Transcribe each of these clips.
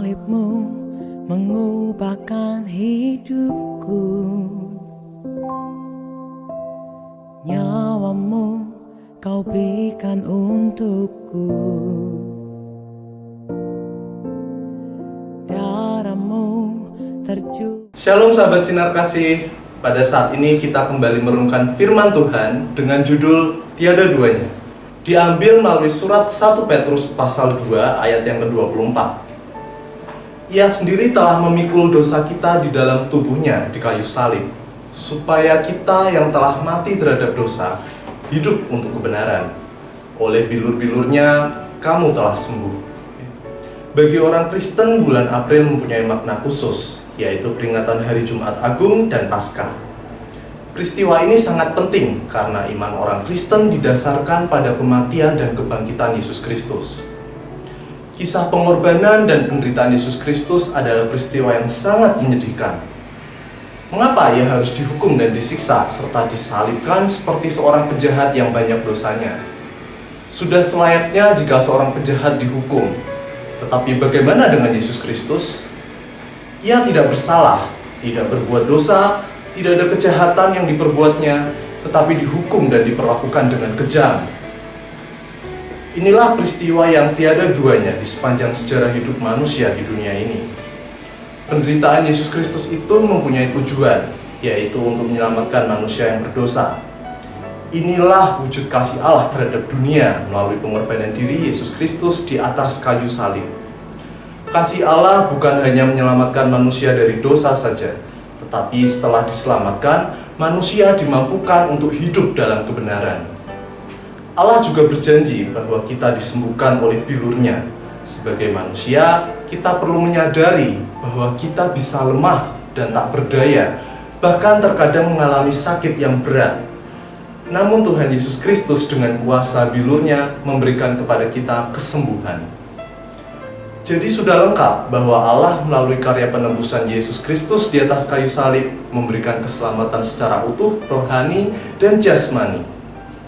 salibmu mengubahkan hidupku. Nyawamu kau berikan untukku. Darahmu terjun. Shalom sahabat Sinar Kasih. Pada saat ini kita kembali merenungkan firman Tuhan dengan judul Tiada Duanya. Diambil melalui surat 1 Petrus pasal 2 ayat yang ke-24. Ia sendiri telah memikul dosa kita di dalam tubuhnya di kayu salib, supaya kita yang telah mati terhadap dosa hidup untuk kebenaran. Oleh bilur-bilurnya kamu telah sembuh. Bagi orang Kristen, bulan April mempunyai makna khusus, yaitu peringatan Hari Jumat Agung dan Paskah. Peristiwa ini sangat penting karena iman orang Kristen didasarkan pada kematian dan kebangkitan Yesus Kristus. Kisah pengorbanan dan penderitaan Yesus Kristus adalah peristiwa yang sangat menyedihkan. Mengapa ia harus dihukum dan disiksa serta disalibkan seperti seorang penjahat yang banyak dosanya? Sudah selayaknya jika seorang penjahat dihukum. Tetapi bagaimana dengan Yesus Kristus? Ia tidak bersalah, tidak berbuat dosa, tidak ada kejahatan yang diperbuatnya, tetapi dihukum dan diperlakukan dengan kejam. Inilah peristiwa yang tiada duanya di sepanjang sejarah hidup manusia di dunia ini. Penderitaan Yesus Kristus itu mempunyai tujuan, yaitu untuk menyelamatkan manusia yang berdosa. Inilah wujud kasih Allah terhadap dunia melalui pengorbanan diri Yesus Kristus di atas kayu salib. Kasih Allah bukan hanya menyelamatkan manusia dari dosa saja, tetapi setelah diselamatkan, manusia dimampukan untuk hidup dalam kebenaran. Allah juga berjanji bahwa kita disembuhkan oleh bilur-Nya. Sebagai manusia, kita perlu menyadari bahwa kita bisa lemah dan tak berdaya, bahkan terkadang mengalami sakit yang berat. Namun Tuhan Yesus Kristus dengan kuasa bilur-Nya memberikan kepada kita kesembuhan. Jadi sudah lengkap bahwa Allah melalui karya penebusan Yesus Kristus di atas kayu salib memberikan keselamatan secara utuh, rohani, dan jasmani.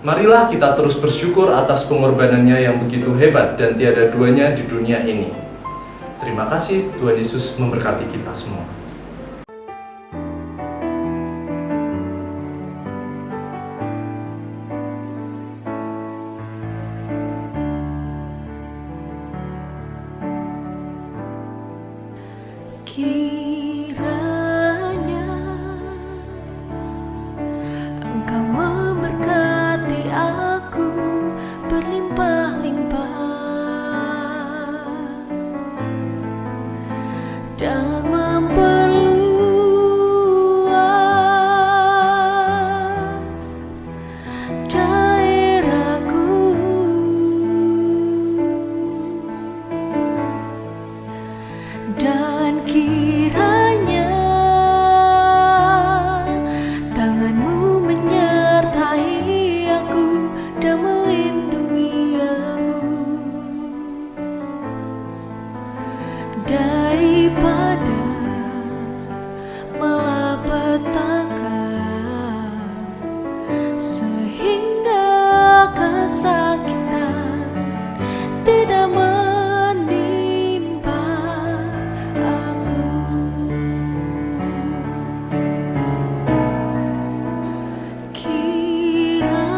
Marilah kita terus bersyukur atas pengorbanannya yang begitu hebat dan tiada duanya di dunia ini. Terima kasih, Tuhan Yesus memberkati kita semua. Kiranya Engkau memberkati aku berlimpah-limpah dan memperluas daerahku, dan kiranya tanganmu menyertai aku dan melindungi aku daripada malapetaka, sehingga kesakitan tidak menimpa aku. Kiranya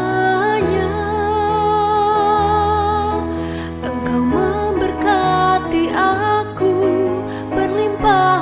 Engkau memberkati aku berlimpah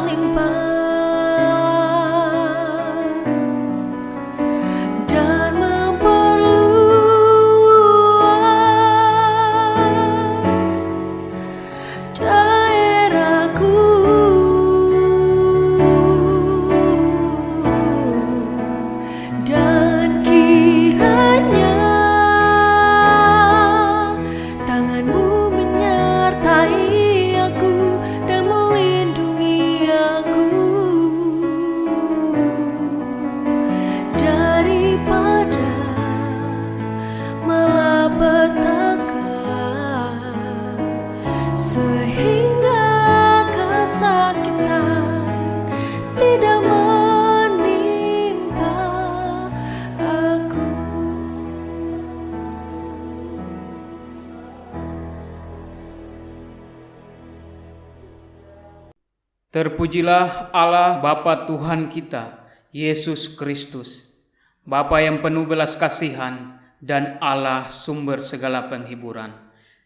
Terpujilah Allah Bapa Tuhan kita, Yesus Kristus, Bapa yang penuh belas kasihan dan Allah sumber segala penghiburan,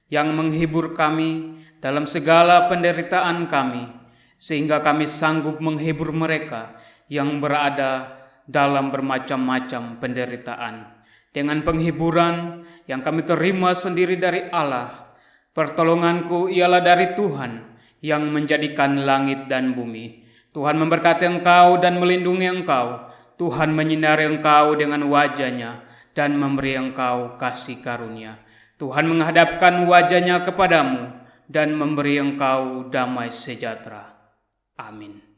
yang menghibur kami dalam segala penderitaan kami, sehingga kami sanggup menghibur mereka yang berada dalam bermacam-macam penderitaan. Dengan penghiburan yang kami terima sendiri dari Allah, pertolonganku ialah dari Tuhan yang menjadikan langit dan bumi. Tuhan memberkati engkau dan melindungi engkau. Tuhan menyinari engkau dengan wajah-Nya dan memberi engkau kasih karunia. Tuhan menghadapkan wajah-Nya kepadamu dan memberi engkau damai sejahtera. Amin.